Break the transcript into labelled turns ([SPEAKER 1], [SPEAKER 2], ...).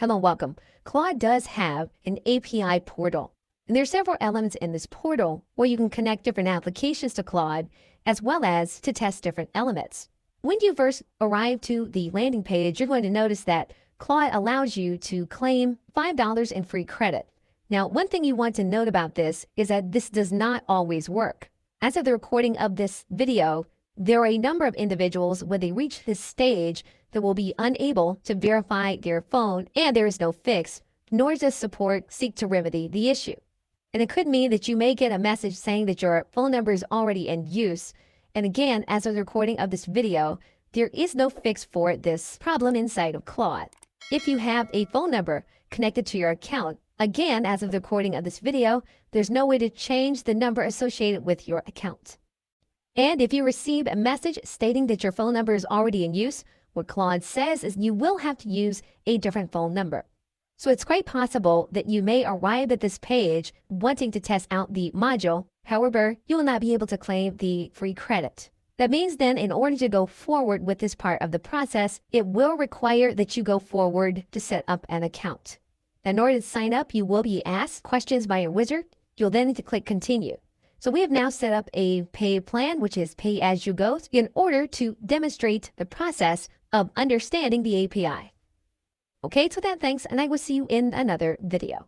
[SPEAKER 1] Hello, welcome. Claude does have an API portal, and there are several elements in this portal where you can connect different applications to Claude, as well as to test different elements. When you first arrive to the landing page, you're going to notice that Claude allows you to claim $5 in free credit. Now, one thing you want to note about this is that this does not always work. As of the recording of this video, there are a number of individuals when they reach this stage that will be unable to verify their phone, and there is no fix, nor does support seek to remedy the issue. And it could mean that you may get a message saying that your phone number is already in use. And again, as of the recording of this video, there is no fix for this problem inside of Claude. If you have a phone number connected to your account, again, as of the recording of this video, there's no way to change the number associated with your account. And if you receive a message stating that your phone number is already in use, what Claude says is you will have to use a different phone number. So it's quite possible that you may arrive at this page wanting to test out the module. However, you will not be able to claim the free credit. That means then in order to go forward with this part of the process, it will require that you go forward to set up an account. In order to sign up, you will be asked questions by your wizard. You'll then need to click continue. So we have now set up a paid plan, which is pay as you go, in order to demonstrate the process of understanding the API. Okay, so that thanks, and I will see you in another video.